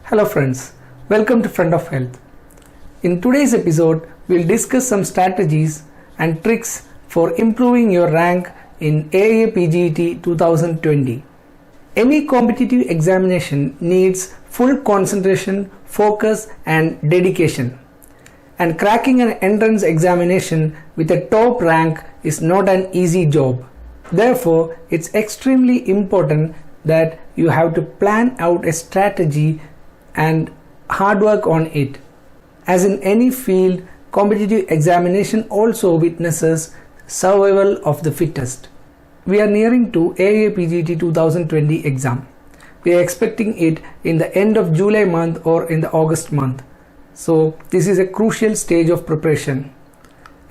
Hello friends, welcome to Front of Health. In today's episode, we'll discuss some strategies and tricks for improving your rank in AIAPGET 2020. Any competitive examination needs full concentration, focus and dedication. And cracking an entrance examination with a top rank is not an easy job. Therefore, it's extremely important that you have to plan out a strategy and hard work on it. As in any field, competitive examination also witnesses survival of the fittest. We are nearing to AIAPGET 2020 exam. We are expecting it in the end of July month or in the August month. So this is a crucial stage of preparation.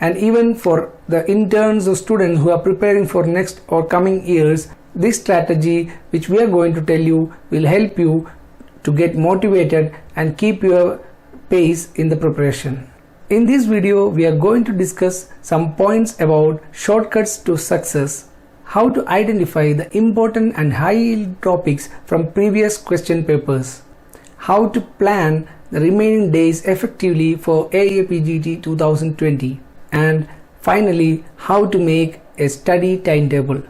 And even for the interns or students who are preparing for next or coming years, this strategy which we are going to tell you will help you to get motivated and keep your pace in the preparation. In this video, we are going to discuss some points about shortcuts to success, how to identify the important and high-yield topics from previous question papers, how to plan the remaining days effectively for AIAPGET 2020, and finally, how to make a study timetable.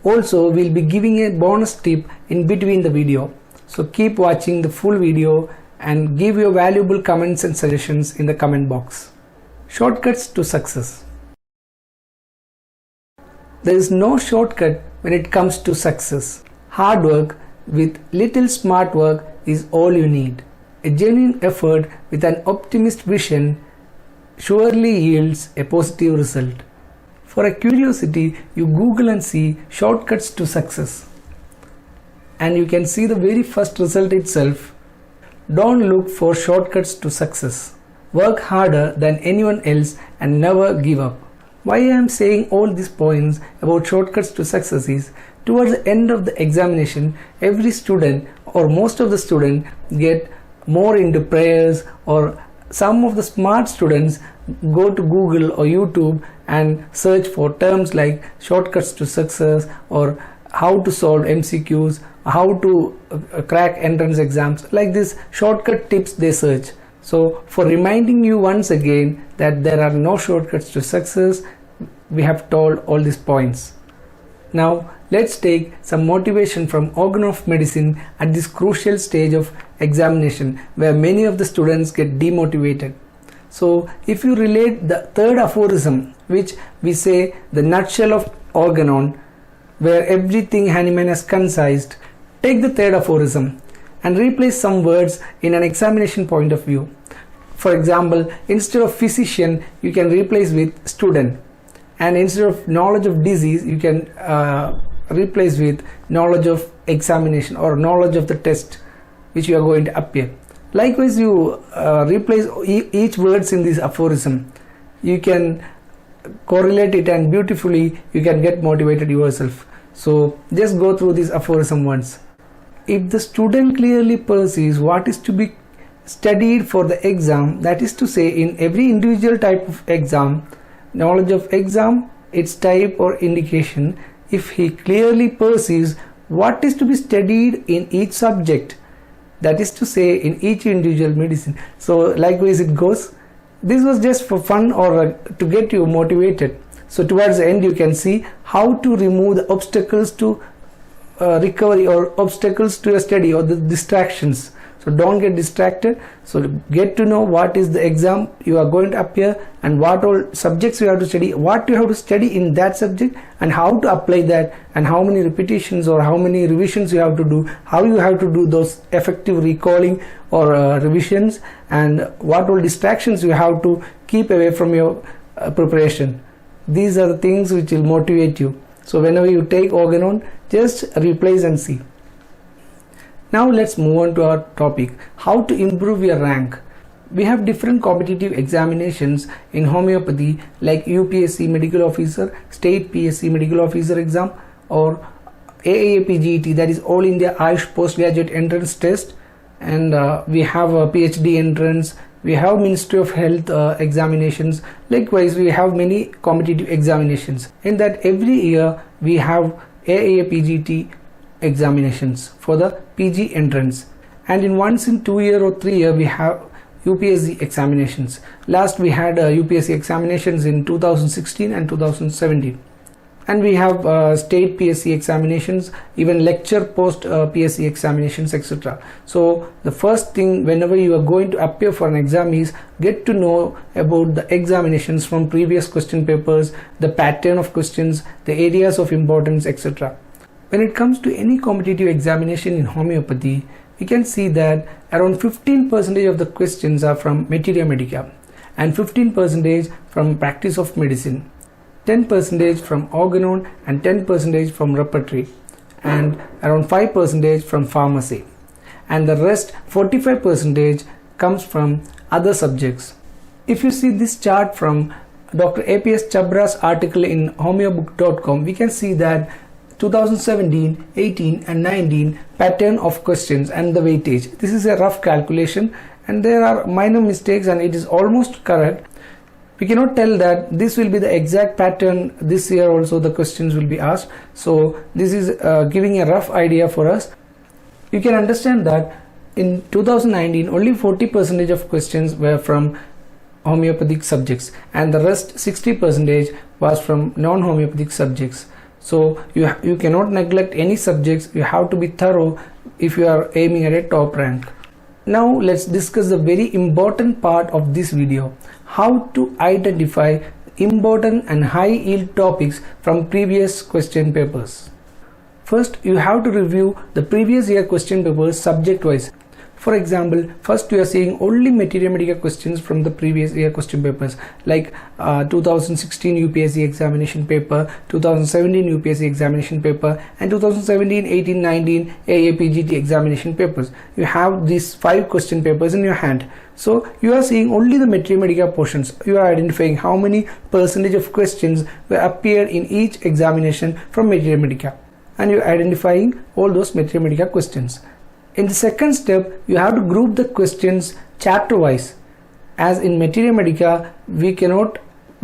Also, we'll be giving a bonus tip in between the video. So keep watching the full video and give your valuable comments and suggestions in the comment box. Shortcuts to success. There is no shortcut when it comes to success. Hard work with little smart work is all you need. A genuine effort with an optimist vision surely yields a positive result. For a curiosity, you Google and see shortcuts to success. And you can see the very first result itself. Don't look for shortcuts to success. Work harder than anyone else and never give up. Why I am saying all these points about shortcuts to success is, towards the end of the examination, every student or most of the students get more into prayers, or some of the smart students go to Google or YouTube and search for terms like shortcuts to success or how to solve MCQs, how to crack entrance exams. Like this shortcut tips they search. So for reminding you once again that there are no shortcuts to success, we have told all these points. Now let's take some motivation from organ of medicine at this crucial stage of examination where many of the students get demotivated. So if you relate the third aphorism, which we say the nutshell of organon, where everything Hahnemann has concised, take the third aphorism and replace some words in an examination point of view. For example, instead of physician, you can replace with student, and instead of knowledge of disease, you can replace with knowledge of examination or knowledge of the test which you are going to appear. Likewise, you replace each words in this aphorism. You can correlate it and beautifully you can get motivated yourself. So just go through this aphorism once. If the student clearly perceives what is to be studied for the exam, that is to say in every individual type of exam, knowledge of exam, its type or indication, if he clearly perceives what is to be studied in each subject, that is to say in each individual medicine. So likewise it goes. This was just for fun or to get you motivated. So towards the end you can see how to remove the obstacles to recovery or obstacles to your study or the distractions. So don't get distracted. So get to know what is the exam you are going to appear and what all subjects you have to study, what you have to study in that subject and how to apply that, and how many repetitions or how many revisions you have to do, how you have to do those effective recalling or revisions, and what all distractions you have to keep away from your preparation. These are the things which will motivate you. So whenever you take organon, just replace and see. Now let's move on to our topic, how to improve your rank. We have different competitive examinations in homeopathy like UPSC medical officer, state PSC medical officer exam, or AIAPGET, that is All India Ayush Postgraduate Entrance Test, and we have a PhD entrance, we have Ministry of Health examinations. Likewise, we have many competitive examinations. In that every year we have AIAPGET examinations for the PG entrance, And in once in 2 year or 3 year we have UPSC examinations. Last we had UPSC examinations in 2016 and 2017. And we have state PSC examinations, even lecture post PSC examinations, etc. So the first thing whenever you are going to appear for an exam is get to know about the examinations from previous question papers, the pattern of questions, the areas of importance, etc. When it comes to any competitive examination in homeopathy, we can see that around 15% of the questions are from materia medica and 15% from practice of medicine, 10% from organon and 10% from repertory, and around 5% from pharmacy, and the rest 45% comes from other subjects. If you see this chart from Dr. APS Chabra's article in homoeopathy.com, we can see that 2017, 18 and 19 pattern of questions and the weightage. This is a rough calculation and there are minor mistakes and it is almost correct. We cannot tell that this will be the exact pattern this year also the questions will be asked. So this is giving a rough idea for us. You can understand that in 2019 only 40% of questions were from homeopathic subjects and the rest 60% was from non-homeopathic subjects. So you cannot neglect any subjects. You have to be thorough if you are aiming at a top rank. Now let's discuss the very important part of this video, how to identify important and high yield topics from previous question papers. First, you have to review the previous year question papers subject wise. For example, first you are seeing only materia medica questions from the previous year question papers like 2016 UPSC examination paper, 2017 UPSC examination paper and 2017, 18, 19 AIAPGET examination papers. You have these 5 question papers in your hand. So you are seeing only the materia medica portions. You are identifying how many percentage of questions will appear in each examination from materia medica and you are identifying all those materia medica questions. In the second step, you have to group the questions chapter wise. As in materia medica, we cannot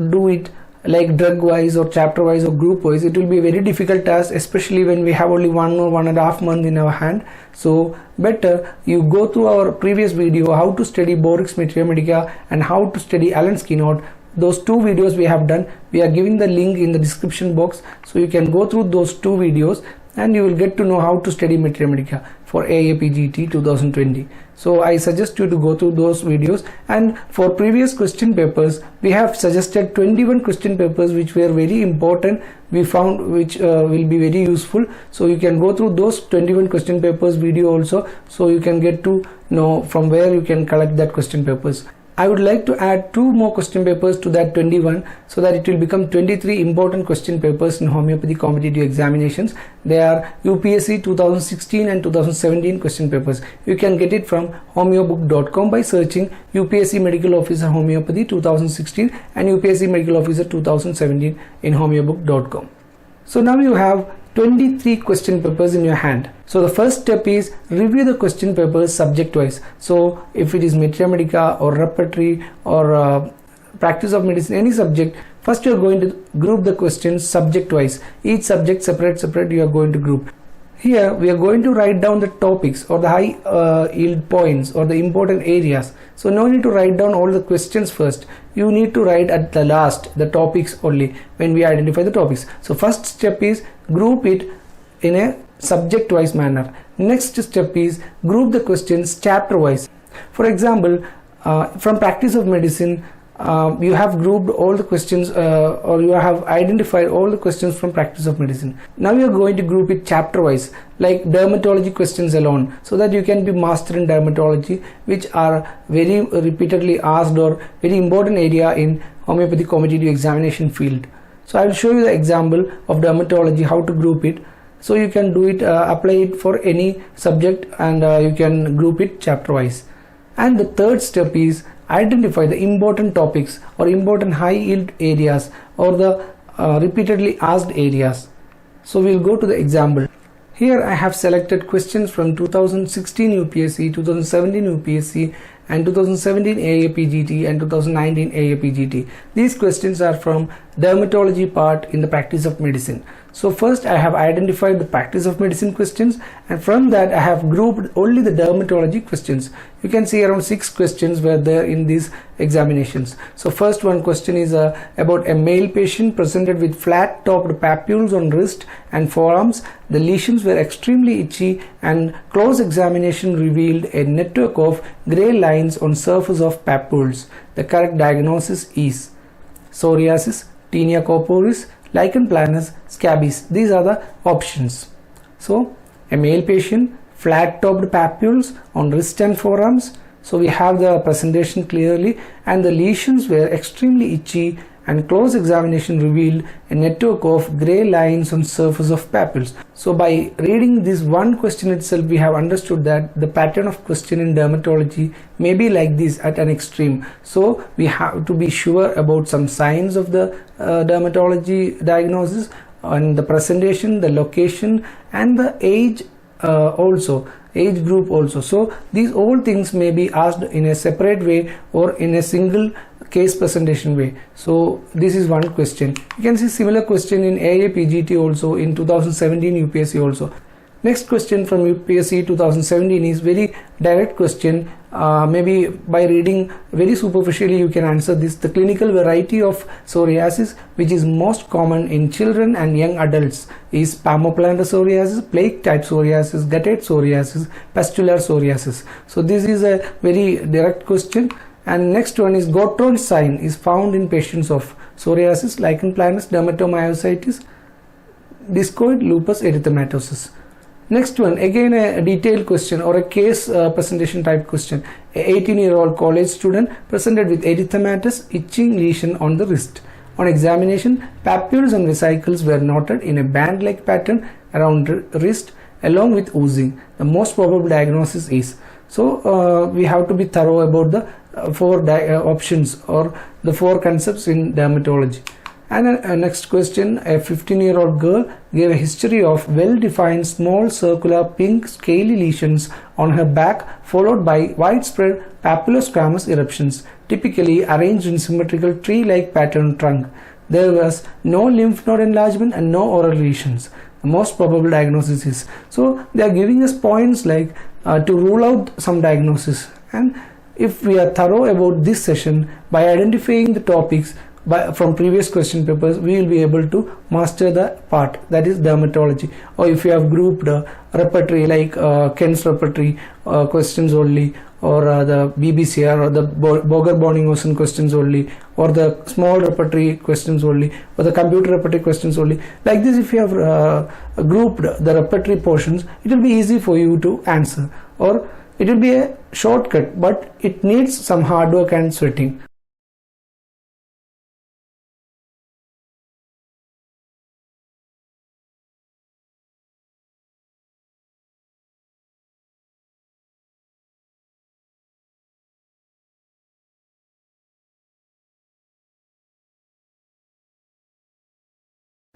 do it like drug wise or chapter wise or group wise. It will be a very difficult task, especially when we have only 1 or 1.5 months in our hand. So better you go through our previous video how to study Borix materia medica and how to study Allen's keynote. Those 2 videos we have done. We are giving the link in the description box, so you can go through those 2 videos and you will get to know how to study materia medica for AIAPGET 2020. So I suggest you to go through those videos. And for previous question papers, we have suggested 21 question papers which were very important, we found, which will be very useful. So you can go through those 21 question papers video also, so you can get to know from where you can collect that question papers. I would like to add 2 more question papers to that 21 so that it will become 23 important question papers in homeopathy competitive examinations. They are UPSC 2016 and 2017 question papers. You can get it from homeobook.com by searching UPSC Medical Officer Homeopathy 2016 and UPSC Medical Officer 2017 in homeobook.com. So now you have 23 question papers in your hand. So the first step is review the question papers subject wise. So if it is materia medica or repertory or practice of medicine, any subject, first you are going to group the questions subject wise. Each subject separate you are going to group. Here we are going to write down the topics or the high yield points or the important areas. So no need to write down all the questions first. You need to write at the last the topics only when we identify the topics. So first step is group it in a subject wise manner. Next step is group the questions chapter wise. For example, from practice of medicine, you have grouped all the questions or you have identified all the questions from practice of medicine. Now you are going to group it chapter wise, like dermatology questions alone, so that you can be master in dermatology, which are very repeatedly asked or very important area in homeopathy competitive examination field. So I will show you the example of dermatology, how to group it. So you can do it, apply it for any subject and you can group it chapter wise. And the third step is identify the important topics or important high yield areas or the repeatedly asked areas. So we'll go to the example. Here I have selected questions from 2016 UPSC, 2017 UPSC and 2017 AIAPGET and 2019 AIAPGET. These questions are from dermatology part in the practice of medicine. So first I have identified the practice of medicine questions, and from that I have grouped only the dermatology questions. You can see around 6 questions were there in these examinations. So first one question is about a male patient presented with flat topped papules on wrist and forearms. The lesions were extremely itchy and close examination revealed a network of grey lines on surface of papules. The correct diagnosis is psoriasis, tinea corporis, lichen planus, scabies. These are the options. So a male patient, flat topped papules on wrist and forearms. So we have the presentation clearly, and the lesions were extremely itchy and close examination revealed a network of grey lines on surface of papules. So by reading this one question itself, we have understood that the pattern of question in dermatology may be like this at an extreme. So we have to be sure about some signs of the dermatology diagnosis, and the presentation, the location, and the age age group also. So these all things may be asked in a separate way or in a single case presentation way. So this is one question. You can see similar question in AIAPGET also, in 2017 UPSC also. Next question from UPSC 2017 is very direct question. Maybe by reading very superficially you can answer this. The clinical variety of psoriasis which is most common in children and young adults is palmoplantar psoriasis, plaque type psoriasis, guttate psoriasis, pustular psoriasis. So this is a very direct question. And next one is Gottron sign is found in patients of psoriasis, lichen planus, dermatomyositis, discoid lupus erythematosus. Next one, again a detailed question or a case presentation type question. A 18-year-old college student presented with erythematous itching lesion on the wrist. On examination, papules and vesicles were noted in a band-like pattern around wrist along with oozing. The most probable diagnosis is. So we have to be thorough about the 4 options or the 4 concepts in dermatology. And next question, a 15-year-old girl gave a history of well-defined small circular pink scaly lesions on her back followed by widespread papulosquamous eruptions, typically arranged in symmetrical tree-like pattern trunk. There was no lymph node enlargement and no oral lesions. The most probable diagnosis is. So they are giving us points like to rule out some diagnosis, and if we are thorough about this session by identifying the topics from previous question papers, we will be able to master the part, that is dermatology. Or if you have grouped repertory like Kent's repertory questions only, or the BBCR or the Boger-Bonninghausen questions only, or the small repertory questions only, or the computer repertory questions only. Like this, if you have grouped the repertory portions, it will be easy for you to answer, or it will be a shortcut, but it needs some hard work and sweating.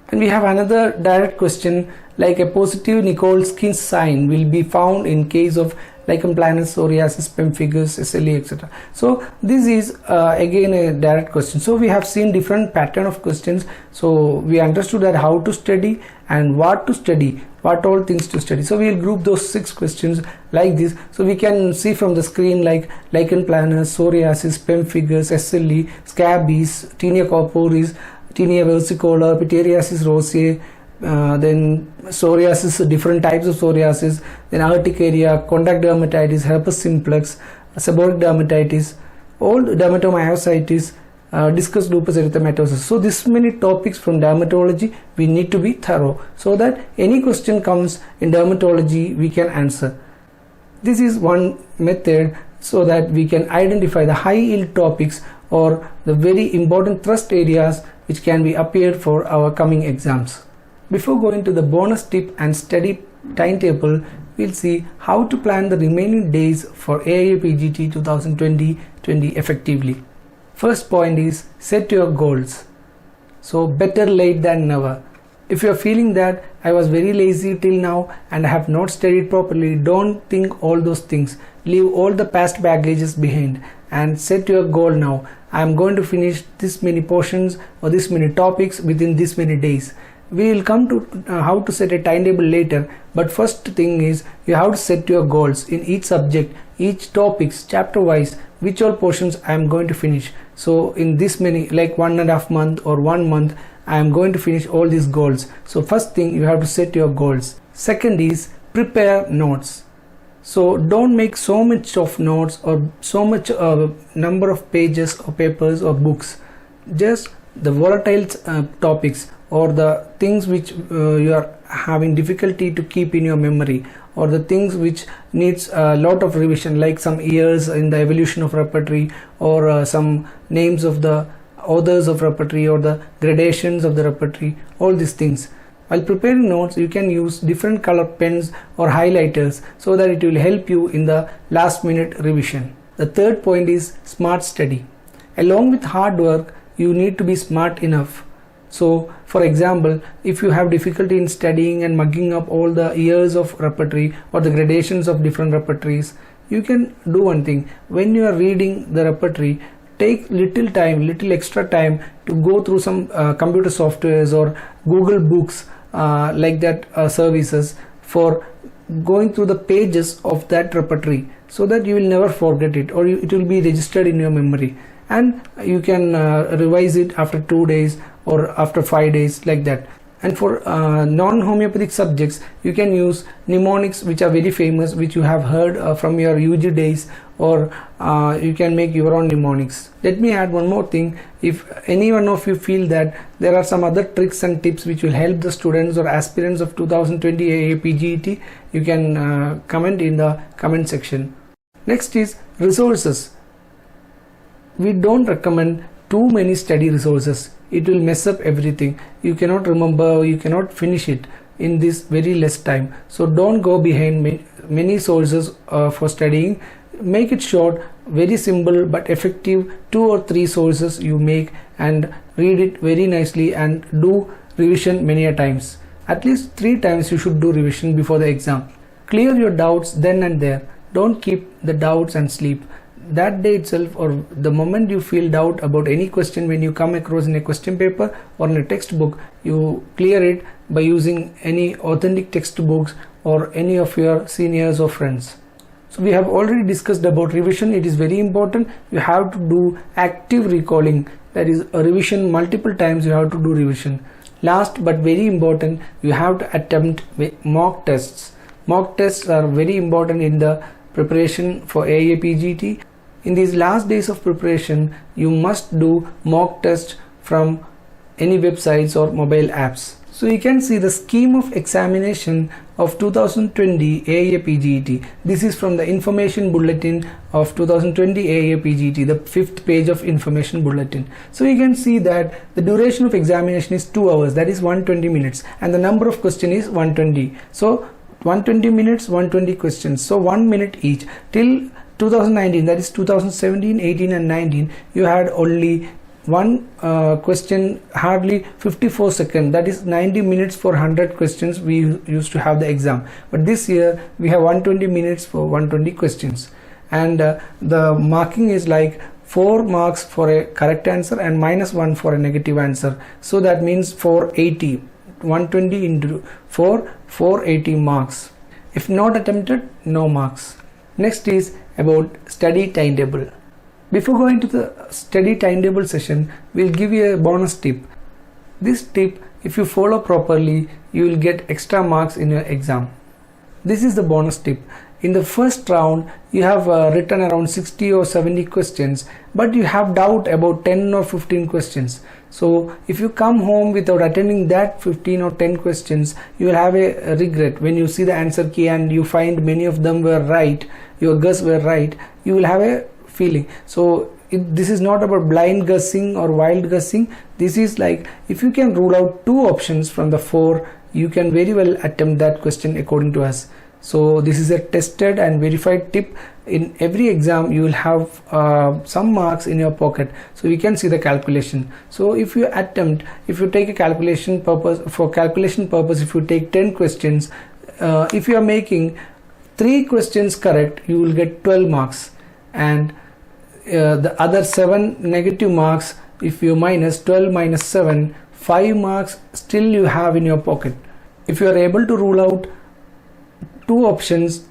And we have another direct question like a positive Nikolsky sign will be found in case of lichen planus, psoriasis, pemphigus, SLE, etc. So this is again a direct question. So we have seen different pattern of questions. So we understood that how to study and what to study, what all things to study. So we will group those 6 questions like this. So we can see from the screen like lichen planus, psoriasis, pemphigus, SLE, scabies, tinea corporis, tinea versicolor, pityriasis rosae, then psoriasis, different types of psoriasis, then urticaria, contact dermatitis, herpes simplex, seborrheic dermatitis, all dermatomyositis, discuss lupus erythematosus. So this many topics from dermatology we need to be thorough, so that any question comes in dermatology we can answer. This is one method so that we can identify the high yield topics or the very important thrust areas which can be appeared for our coming exams. Before going to the bonus tip and study timetable, we'll see how to plan the remaining days for AIAPGET 2020 effectively. First point is set your goals. So better late than never. If you are feeling that I was very lazy till now and I have not studied properly, don't think all those things. Leave all the past baggages behind and set your goal now. I am going to finish this many portions or this many topics within this many days. We will come to how to set a timetable later, but first thing is you have to set your goals in each subject, each topics, chapter wise, which all portions I am going to finish. So in this many, like 1.5 month or 1 month, I am going to finish all these goals. So first thing, you have to set your goals. Second is prepare notes. So don't make so much of notes or so much number of pages or papers or books. Just the volatile topics or the things which you are having difficulty to keep in your memory, or the things which needs a lot of revision, like some years in the evolution of repertory, or some names of the authors of repertory, or the gradations of the repertory, all these things. While preparing notes, you can use different color pens or highlighters so that it will help you in the last minute revision. The third point is smart study. Along with hard work, you need to be smart enough. So for example, if you have difficulty in studying and mugging up all the years of repertory or the gradations of different repertories, you can do one thing. When you are reading the repertory, take little extra time to go through some computer softwares or Google Books like that services for going through the pages of that repertory, so that you will never forget it, or it will be registered in your memory, and you can revise it after 2 days or after 5 days, like that. And for non-homeopathic subjects, you can use mnemonics, which are very famous, which you have heard from your UG days, or you can make your own mnemonics. Let me add one more thing. If any one of you feel that there are some other tricks and tips which will help the students or aspirants of 2020 AIAPGET, you can comment in the comment section. Next is resources. We don't recommend too many study resources. It will mess up everything. You cannot remember, you cannot finish it in this very less time. So don't go behind many sources for studying. Make it short, very simple but effective. 2 or 3 sources you make, and read it very nicely and do revision many a times. At least 3 times you should do revision before the exam. Clear your doubts then and there. Don't keep the doubts and sleep. That day itself, or the moment you feel doubt about any question, when you come across in a question paper or in a textbook, you clear it by using any authentic textbooks or any of your seniors or friends. So we have already discussed about revision. It is very important. You have to do active recalling, that is a revision multiple times. You have to do revision. Last but very important, you have to attempt mock tests. Mock tests are very important in the preparation for AIAPGET. In these last days of preparation, you must do mock tests from any websites or mobile apps. So you can see the scheme of examination of 2020 AIAPGET. This is from the information bulletin of 2020 AIAPGET, the 5th page of information bulletin. So you can see that the duration of examination is 2 hours, that is 120 minutes, and the number of questions is 120. So 120 minutes, 120 questions, so 1 minute each. Till 2019, that is 2017, 18 and 19, you had only one question, hardly 54 seconds, that is 90 minutes for 100 questions we used to have the exam. But this year we have 120 minutes for 120 questions, and the marking is like 4 marks for a correct answer and -1 for a negative answer. So that means 480. 120 into 4, 480 marks. If not attempted, no marks. Next is about study timetable. Before going to the study timetable session, we'll give you a bonus tip. This tip, if you follow properly, you will get extra marks in your exam. This is the bonus tip. In the first round, you have written around 60 or 70 questions, but you have doubt about 10 or 15 questions. So if you come home without attending that 15 or 10 questions, you will have a regret. When you see the answer key and you find many of them were right, your guess were right, you will have a feeling. So this is not about blind guessing or wild guessing. This is like, if you can rule out 2 options from the 4, you can very well attempt that question according to us. So this is a tested and verified tip. In every exam you will have some marks in your pocket, so you can see the calculation. So if you take a calculation purpose, if you take 10 questions, if you are making 3 questions correct, you will get 12 marks, and the other 7 negative marks, if you minus 12 minus 7, 5 marks still you have in your pocket. If you are able to rule out 2 options,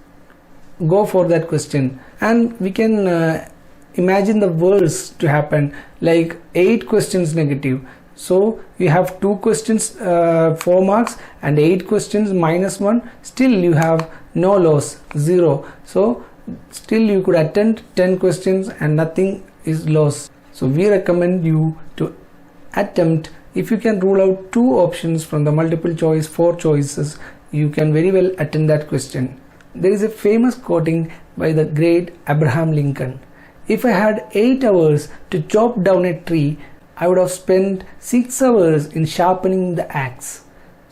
go for that question. And we can imagine the worst to happen, like 8 questions negative. So you have 2 questions 4 marks and 8 questions minus 1, still you have no loss, 0. So still you could attempt 10 questions and nothing is lost. So we recommend you to attempt. If you can rule out 2 options from the multiple choice 4 choices, you can very well attempt that question. There is a famous quoting by the great Abraham Lincoln: "If I had 8 hours to chop down a tree, I would have spent 6 hours in sharpening the axe."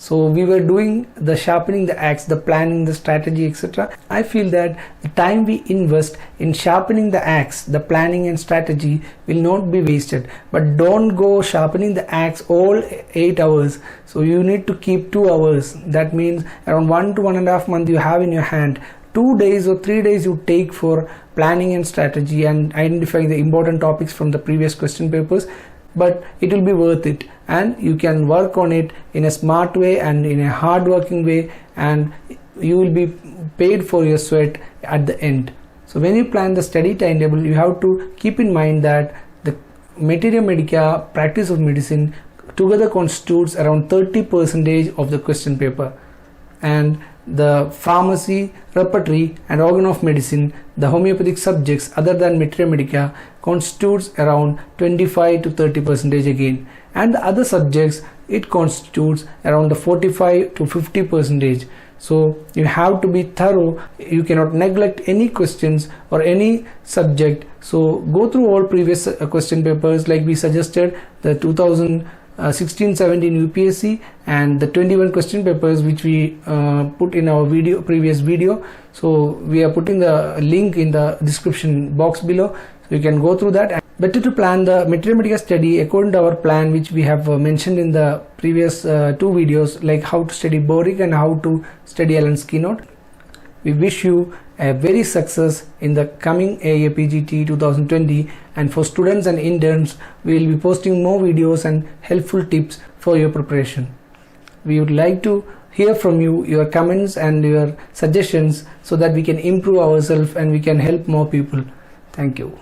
So we were doing the sharpening the axe, the planning, the strategy, etc. I feel that the time we invest in sharpening the axe, the planning and strategy will not be wasted. But don't go sharpening the axe all 8 hours. So you need to keep 2 hours. That means around 1 to 1.5 months you have in your hand. 2 days or 3 days you take for planning and strategy and identifying the important topics from the previous question papers. But it will be worth it, and you can work on it in a smart way and in a hard working way, and you will be paid for your sweat at the end. So when you plan the study timetable, you have to keep in mind that the materia medica, practice of medicine, together constitutes around 30% of the question paper, and the pharmacy, repertory and organ of medicine, the homeopathic subjects other than materia medica, constitutes around 25 to 30% again, and the other subjects, it constitutes around the 45 to 50%. So you have to be thorough. You cannot neglect any questions or any subject. So go through all previous question papers, like we suggested, the 2016-17 UPSC and the 21 question papers which we put in our previous video. So we are putting the link in the description box below, so you can go through that. Better to plan the materia medica study according to our plan, which we have mentioned in the previous 2 videos, like how to study boric and how to study Allen's keynote. We wish you a very success in the coming AIAPGET 2020, and for students and interns, we will be posting more videos and helpful tips for your preparation. We would like to hear from you, your comments and your suggestions, so that we can improve ourselves and we can help more people. Thank you.